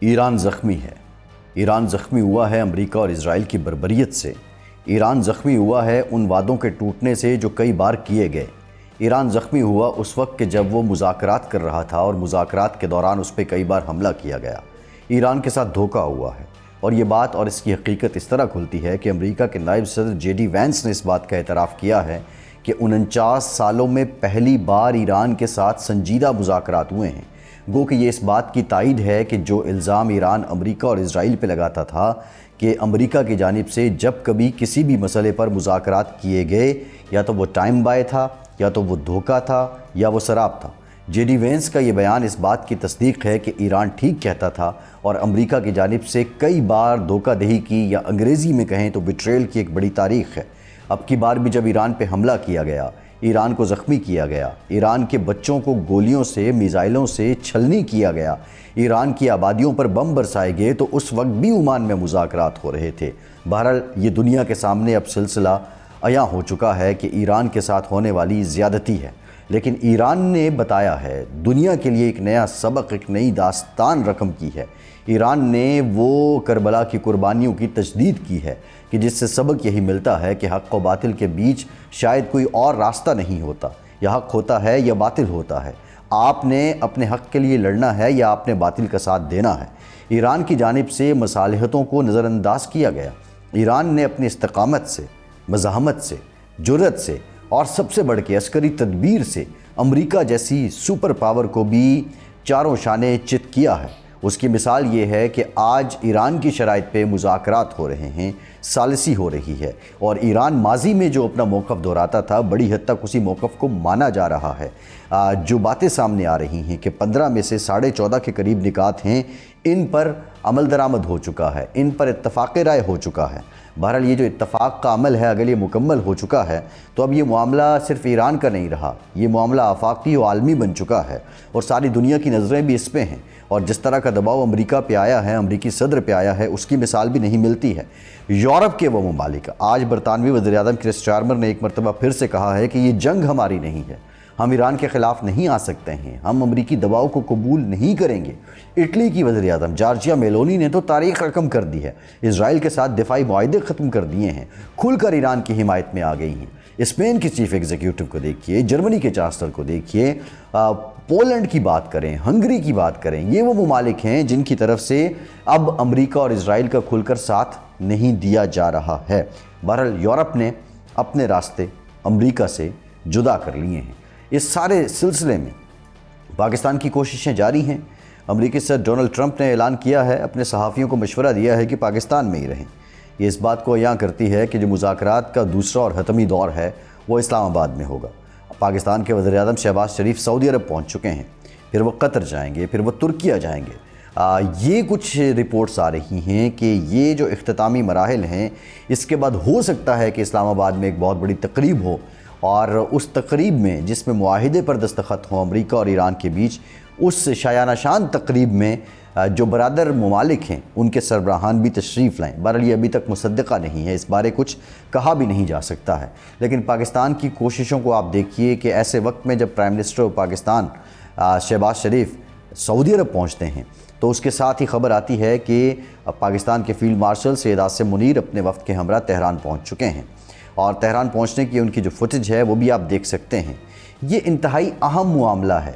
ایران زخمی ہے۔ ایران زخمی ہوا ہے امریکہ اور اسرائیل کی بربریت سے۔ ایران زخمی ہوا ہے ان وعدوں کے ٹوٹنے سے جو کئی بار کیے گئے۔ ایران زخمی ہوا اس وقت کہ جب وہ مذاکرات کر رہا تھا اور مذاکرات کے دوران اس پہ کئی بار حملہ کیا گیا۔ ایران کے ساتھ دھوکہ ہوا ہے، اور یہ بات اور اس کی حقیقت اس طرح کھلتی ہے کہ امریکہ کے نائب صدر JD وینس نے اس بات کا اعتراف کیا ہے کہ 49 سالوں میں پہلی بار ایران کے ساتھ سنجیدہ مذاکرات ہوئے ہیں۔ گو کہ یہ اس بات کی تائید ہے کہ جو الزام ایران امریکہ اور اسرائیل پہ لگاتا تھا کہ امریکہ کی جانب سے جب کبھی کسی بھی مسئلے پر مذاکرات کیے گئے، یا تو وہ ٹائم بائے تھا، یا تو وہ دھوکہ تھا، یا وہ سراب تھا۔ JD وینس کا یہ بیان اس بات کی تصدیق ہے کہ ایران ٹھیک کہتا تھا اور امریکہ کی جانب سے کئی بار دھوکہ دہی کی، یا انگریزی میں کہیں تو بیٹریل کی ایک بڑی تاریخ ہے۔ اب کی بار بھی جب ایران پہ حملہ کیا گیا، ایران کو زخمی کیا گیا، ایران کے بچوں کو گولیوں سے، میزائلوں سے چھلنی کیا گیا، ایران کی آبادیوں پر بم برسائے گئے، تو اس وقت بھی عمان میں مذاکرات ہو رہے تھے۔ بہرحال یہ دنیا کے سامنے اب سلسلہ عیاں ہو چکا ہے کہ ایران کے ساتھ ہونے والی زیادتی ہے، لیکن ایران نے بتایا ہے، دنیا کے لیے ایک نیا سبق، ایک نئی داستان رقم کی ہے۔ ایران نے وہ کربلا کی قربانیوں کی تجدید کی ہے کہ جس سے سبق یہی ملتا ہے کہ حق و باطل کے بیچ شاید کوئی اور راستہ نہیں ہوتا، یا حق ہوتا ہے یا باطل ہوتا ہے۔ آپ نے اپنے حق کے لیے لڑنا ہے یا آپ نے باطل کا ساتھ دینا ہے۔ ایران کی جانب سے مصالحتوں کو نظر انداز کیا گیا۔ ایران نے اپنی استقامت سے، مزاحمت سے، جرأت سے، اور سب سے بڑھ کے عسکری تدبیر سے امریکہ جیسی سپر پاور کو بھی چاروں شانے چت کیا ہے۔ اس کی مثال یہ ہے کہ آج ایران کی شرائط پہ مذاکرات ہو رہے ہیں، ثالثی ہو رہی ہے، اور ایران ماضی میں جو اپنا موقف دہراتا تھا، بڑی حد تک اسی موقف کو مانا جا رہا ہے۔ جو باتیں سامنے آ رہی ہیں کہ 15 میں سے 14.5 کے قریب نکات ہیں، ان پر عمل درآمد ہو چکا ہے، ان پر اتفاق رائے ہو چکا ہے۔ بہرحال یہ جو اتفاق کا عمل ہے، اگر یہ مکمل ہو چکا ہے تو اب یہ معاملہ صرف ایران کا نہیں رہا، یہ معاملہ آفاقی و عالمی بن چکا ہے، اور ساری دنیا کی نظریں بھی اس پہ ہیں۔ اور جس طرح کا دباؤ امریکہ پہ آیا ہے، امریکی صدر پہ آیا ہے، اس کی مثال بھی نہیں ملتی ہے۔ یورپ کے وہ ممالک، آج برطانوی وزیر اعظم کیر سٹارمر نے ایک مرتبہ پھر سے کہا ہے کہ یہ جنگ ہماری نہیں ہے، ہم ایران کے خلاف نہیں آ سکتے ہیں، ہم امریکی دباؤ کو قبول نہیں کریں گے۔ اٹلی کی وزیر اعظم جارجیا میلونی نے تو تاریخ رقم کر دی ہے، اسرائیل کے ساتھ دفاعی معاہدے ختم کر دیے ہیں، کھل کر ایران کی حمایت میں آ گئی ہیں۔ اسپین کی چیف ایگزیکٹو کو دیکھیے، جرمنی کے چانسلر کو دیکھیے، پولینڈ کی بات کریں، ہنگری کی بات کریں، یہ وہ ممالک ہیں جن کی طرف سے اب امریکہ اور اسرائیل کا کھل کر ساتھ نہیں دیا جا رہا ہے۔ بہرحال یورپ نے اپنے راستے امریکہ سے جدا کر لیے ہیں۔ اس سارے سلسلے میں پاکستان کی کوششیں جاری ہیں۔ امریکی صدر ڈونلڈ ٹرمپ نے اعلان کیا ہے، اپنے صحافیوں کو مشورہ دیا ہے کہ پاکستان میں ہی رہیں۔ یہ اس بات کو عیاں کرتی ہے کہ جو مذاکرات کا دوسرا اور حتمی دور ہے وہ اسلام آباد میں ہوگا۔ پاکستان کے وزیر اعظم شہباز شریف سعودی عرب پہنچ چکے ہیں، پھر وہ قطر جائیں گے، پھر وہ ترکیہ جائیں گے۔ یہ کچھ رپورٹس آ رہی ہیں کہ یہ جو اختتامی مراحل ہیں، اس کے بعد ہو سکتا ہے کہ اسلام آباد میں ایک بہت بڑی تقریب ہو، اور اس تقریب میں جس میں معاہدے پر دستخط ہوں امریکہ اور ایران کے بیچ، اس شایانہ شان تقریب میں جو برادر ممالک ہیں ان کے سربراہان بھی تشریف لائیں۔ بہرحال یہ ابھی تک مصدقہ نہیں ہے، اس بارے کچھ کہا بھی نہیں جا سکتا ہے، لیکن پاکستان کی کوششوں کو آپ دیکھیے کہ ایسے وقت میں جب پرائم منسٹر پاکستان شہباز شریف سعودی عرب پہنچتے ہیں تو اس کے ساتھ ہی خبر آتی ہے کہ پاکستان کے فیلڈ مارشل سید عاصم منیر اپنے وفد کے ہمراہ تہران پہنچ چکے ہیں، اور تہران پہنچنے کی ان کی جو فوٹیج ہے وہ بھی آپ دیکھ سکتے ہیں۔ یہ انتہائی اہم معاملہ ہے۔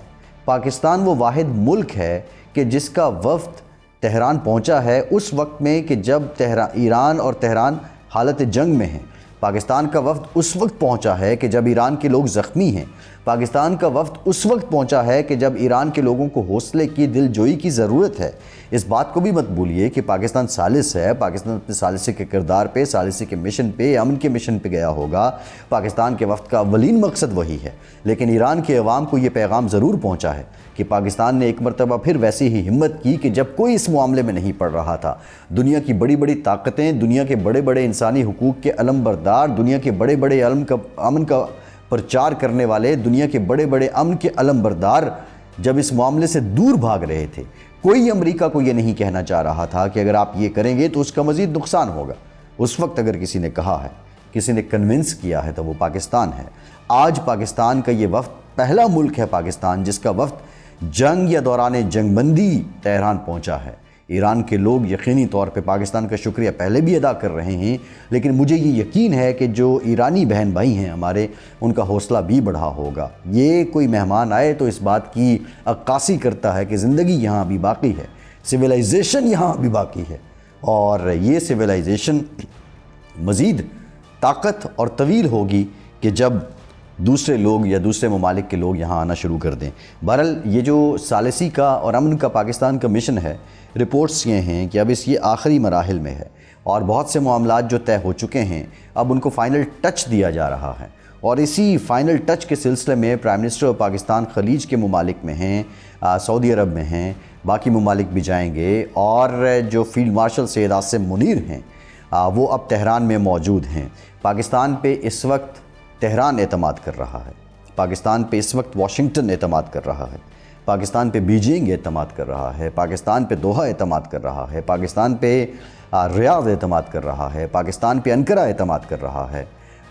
پاکستان وہ واحد ملک ہے کہ جس کا وفد تہران پہنچا ہے اس وقت میں کہ جب ایران اور تہران حالت جنگ میں ہیں۔ پاکستان کا وفد اس وقت پہنچا ہے کہ جب ایران کے لوگ زخمی ہیں۔ پاکستان کا وفد اس وقت پہنچا ہے کہ جب ایران کے لوگوں کو حوصلے کی، دل جوئی کی ضرورت ہے۔ اس بات کو بھی مت بھولیے کہ پاکستان ثالث ہے، پاکستان اپنے ثالثی کے کردار پہ، ثالثی کے مشن پہ، امن کے مشن پہ گیا ہوگا۔ پاکستان کے وفد کا اولین مقصد وہی ہے، لیکن ایران کے عوام کو یہ پیغام ضرور پہنچا ہے کہ پاکستان نے ایک مرتبہ پھر ویسی ہی ہمت کی کہ جب کوئی اس معاملے میں نہیں پڑ رہا تھا۔ دنیا کی بڑی بڑی طاقتیں، دنیا کے بڑے بڑے انسانی حقوق کے علم بردار، دنیا کے بڑے بڑے امن کا پرچار کرنے والے، دنیا کے بڑے بڑے امن کے علم بردار جب اس معاملے سے دور بھاگ رہے تھے، کوئی امریکہ کو یہ نہیں کہنا چاہ رہا تھا کہ اگر آپ یہ کریں گے تو اس کا مزید نقصان ہوگا۔ اس وقت اگر کسی نے کہا ہے، کسی نے کنونس کیا ہے تو وہ پاکستان ہے۔ آج پاکستان کا یہ وفد پہلا ملک ہے پاکستان جس کا وفد جنگ یا دوران جنگ بندی تہران پہنچا ہے۔ ایران کے لوگ یقینی طور پہ پاکستان کا شکریہ پہلے بھی ادا کر رہے ہیں، لیکن مجھے یہ یقین ہے کہ جو ایرانی بہن بھائی ہیں ہمارے، ان کا حوصلہ بھی بڑھا ہوگا۔ یہ کوئی مہمان آئے تو اس بات کی عکاسی کرتا ہے کہ زندگی یہاں بھی باقی ہے، سویلائزیشن یہاں بھی باقی ہے، اور یہ سویلائزیشن مزید طاقت اور طویل ہوگی کہ جب دوسرے لوگ یا دوسرے ممالک کے لوگ یہاں آنا شروع کر دیں۔ بہرحال یہ جو ثالثی کا اور امن کا پاکستان کا مشن ہے، رپورٹس یہ ہیں کہ اب یہ آخری مراحل میں ہے اور بہت سے معاملات جو طے ہو چکے ہیں اب ان کو فائنل ٹچ دیا جا رہا ہے، اور اسی فائنل ٹچ کے سلسلے میں پرائم منسٹر آف پاکستان خلیج کے ممالک میں ہیں، سعودی عرب میں ہیں، باقی ممالک بھی جائیں گے، اور جو فیلڈ مارشل سید عاصم منیر ہیں وہ اب تہران میں موجود ہیں۔ پاکستان پہ اس وقت تہران اعتماد کر رہا ہے، پاکستان پہ اس وقت واشنگٹن اعتماد کر رہا ہے، پاکستان پہ بیجنگ اعتماد کر رہا ہے، پاکستان پہ دوحہ اعتماد کر رہا ہے، پاکستان پہ ریاض اعتماد کر رہا ہے، پاکستان پہ انقرہ اعتماد کر رہا ہے،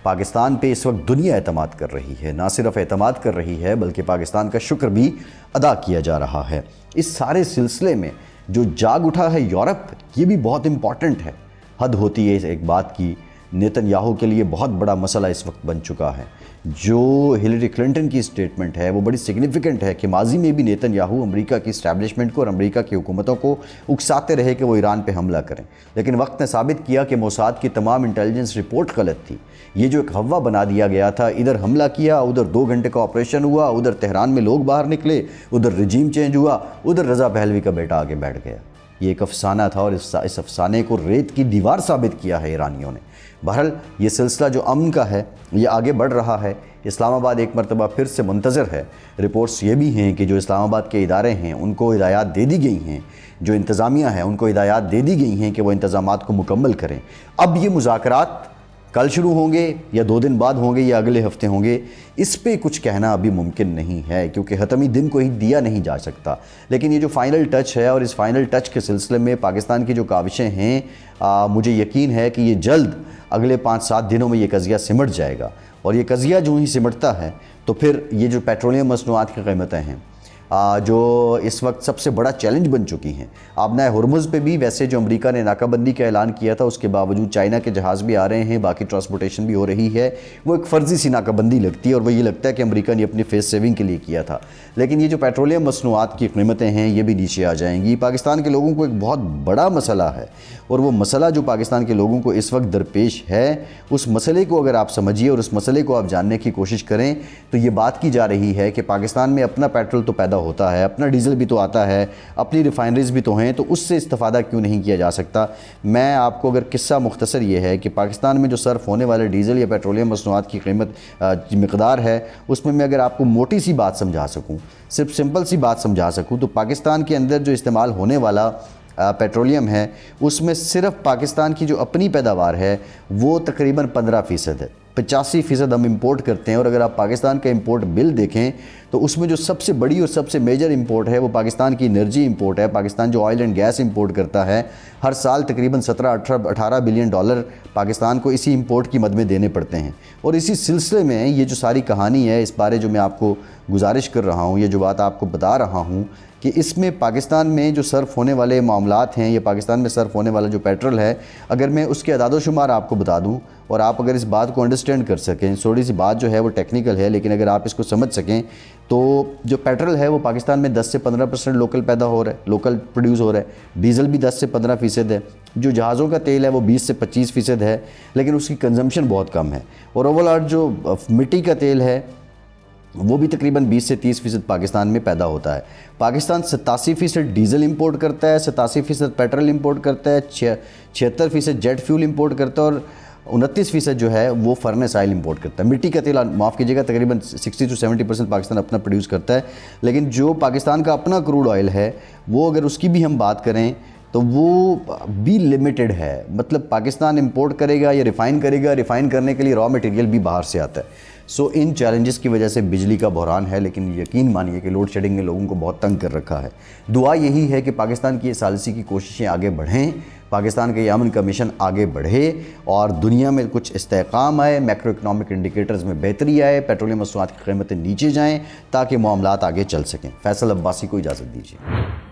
پاکستان پہ اس وقت دنیا اعتماد کر رہی ہے، نہ صرف اعتماد کر رہی ہے بلکہ پاکستان کا شکر بھی ادا کیا جا رہا ہے۔ اس سارے سلسلے میں جو جاگ اٹھا ہے یورپ، یہ بھی بہت امپورٹنٹ ہے۔ حد ہوتی ہے اس ایک بات کی، نیتن یاہو کے لیے بہت بڑا مسئلہ اس وقت بن چکا ہے۔ جو ہلری کلنٹن کی سٹیٹمنٹ ہے وہ بڑی سگنیفیکنٹ ہے کہ ماضی میں بھی نیتن یاہو امریکہ کی اسٹیبلشمنٹ کو اور امریکہ کی حکومتوں کو اکساتے رہے کہ وہ ایران پہ حملہ کریں، لیکن وقت نے ثابت کیا کہ موساد کی تمام انٹیلیجنس رپورٹ غلط تھی۔ یہ جو ایک ہوا بنا دیا گیا تھا، ادھر حملہ کیا، ادھر 2 گھنٹے کا آپریشن ہوا، ادھر تہران میں لوگ باہر نکلے، ادھر رجیم چینج ہوا، ادھر رضا پہلوی کا بیٹا آگے بیٹھ گیا۔ یہ ایک افسانہ تھا اور اس افسانے کو ریت کی دیوار ثابت کیا ہے ایرانیوں نے۔ بہرحال یہ سلسلہ جو امن کا ہے یہ آگے بڑھ رہا ہے۔ اسلام آباد ایک مرتبہ پھر سے منتظر ہے۔ رپورٹس یہ بھی ہیں کہ جو اسلام آباد کے ادارے ہیں ان کو ہدایات دے دی گئی ہیں، جو انتظامیہ ہے ان کو ہدایات دے دی گئی ہیں کہ وہ انتظامات کو مکمل کریں۔ اب یہ مذاکرات کل شروع ہوں گے یا 2 دن بعد ہوں گے یا اگلے ہفتے ہوں گے، اس پہ کچھ کہنا ابھی ممکن نہیں ہے کیونکہ حتمی دن کو ہی دیا نہیں جا سکتا۔ لیکن یہ جو فائنل ٹچ ہے اور اس فائنل ٹچ کے سلسلے میں پاکستان کی جو کاوشیں ہیں، مجھے یقین ہے کہ یہ جلد اگلے 5-7 دنوں میں یہ قضیہ سمٹ جائے گا، اور یہ قضیہ جو ہی سمٹتا ہے تو پھر یہ جو پیٹرولیم مصنوعات کی قیمتیں ہیں جو اس وقت سب سے بڑا چیلنج بن چکی ہیں۔ آبنہ ہرمز پہ بھی ویسے جو امریکہ نے ناکہ بندی کا اعلان کیا تھا اس کے باوجود چائنا کے جہاز بھی آ رہے ہیں، باقی ٹرانسپورٹیشن بھی ہو رہی ہے، وہ ایک فرضی سی ناکہ بندی لگتی ہے اور وہ یہ لگتا ہے کہ امریکہ نے اپنی فیس سیونگ کے لیے کیا تھا۔ لیکن یہ جو پیٹرولیم مصنوعات کی قیمتیں ہیں یہ بھی نیچے آ جائیں گی۔ پاکستان کے لوگوں کو ایک بہت بڑا مسئلہ ہے، اور وہ مسئلہ جو پاکستان کے لوگوں کو اس وقت درپیش ہے، اس مسئلے کو اگر آپ سمجھیے اور اس مسئلے کو آپ جاننے کی کوشش کریں تو یہ بات کی جا رہی ہے کہ پاکستان میں اپنا پیٹرول تو پیدا ہوتا ہے، اپنا ڈیزل بھی تو آتا ہے، اپنی ریفائنریز بھی تو ہیں، تو اس سے استفادہ کیوں نہیں کیا جا سکتا؟ میں آپ کو اگر قصہ مختصر یہ ہے کہ پاکستان میں جو صرف ہونے والے ڈیزل یا پیٹرولیم مصنوعات کی قیمت مقدار ہے، اس میں اگر آپ کو موٹی سی بات سمجھا سکوں، صرف سمپل سی بات سمجھا سکوں، تو پاکستان کے اندر جو استعمال ہونے والا پیٹرولیم ہے اس میں صرف پاکستان کی جو اپنی پیداوار ہے وہ تقریباً 15% ہے۔ 85% ہم امپورٹ کرتے ہیں، اور اگر آپ پاکستان کا امپورٹ بل دیکھیں تو اس میں جو سب سے بڑی اور سب سے میجر امپورٹ ہے وہ پاکستان کی انرجی امپورٹ ہے۔ پاکستان جو آئل اینڈ گیس امپورٹ کرتا ہے، ہر سال تقریباً 17-18 بلین ڈالر پاکستان کو اسی امپورٹ کی مد میں دینے پڑتے ہیں۔ اور اسی سلسلے میں یہ جو ساری کہانی ہے، اس بارے جو میں آپ کو گزارش کر رہا ہوں، یہ جو بات آپ کو بتا رہا ہوں کہ اس میں پاکستان میں جو صرف ہونے والے معاملات ہیں، یا پاکستان میں صرف ہونے والا جو پیٹرول ہے، اگر میں اس کے اعداد و شمار آپ کو بتا دوں اور آپ اگر اس بات کو انڈرسٹینڈ کر سکیں، تھوڑی سی بات جو ہے وہ ٹیکنیکل ہے لیکن اگر آپ اس کو سمجھ سکیں تو جو پیٹرول ہے وہ پاکستان میں 10 سے 15% لوکل پیدا ہو رہا ہے، لوکل پروڈیوس ہو رہا ہے۔ ڈیزل بھی 10 سے 15% ہے۔ جو جہازوں کا تیل ہے وہ 20 سے 25% ہے، لیکن اس کی کنزمپشن بہت کم ہے۔ اور اوور جو مٹی کا تیل ہے وہ بھی تقریباً 20 سے 30% پاکستان میں پیدا ہوتا ہے۔ پاکستان 87% ڈیزل امپورٹ کرتا ہے، 87% پیٹرول امپورٹ کرتا ہے، 76% جیٹ فیول امپورٹ کرتا ہے، اور 29% جو ہے وہ فرنس آئل امپورٹ کرتا ہے۔ مٹی کا تیل معاف کیجیے گا تقریباً 60 سے 70% پاکستان اپنا پروڈیوس کرتا ہے، لیکن جو پاکستان کا اپنا کروڈ آئل ہے وہ اگر اس کی بھی ہم بات کریں تو وہ بھی لیمیٹڈ ہے۔ مطلب پاکستان امپورٹ کرے گا یا ریفائن کرے گا، ریفائن کرنے کے لیے را مٹیریل بھی باہر سے آتا ہے۔ ان چیلنجز کی وجہ سے بجلی کا بحران ہے، لیکن یقین مانیے کہ لوڈ شیڈنگ نے لوگوں کو بہت تنگ کر رکھا ہے۔ دعا یہی ہے کہ پاکستان کی یہ ثالثی کی کوششیں آگے بڑھیں، پاکستان کا یہ امن کا مشن آگے بڑھے اور دنیا میں کچھ استحکام آئے، میکرو اکنامک انڈیکیٹرز میں بہتری آئے، پیٹرولیم مصنوعات کی قیمتیں نیچے جائیں تاکہ معاملات آگے چل سکیں۔ فیصل عباسی کو اجازت دیجیے۔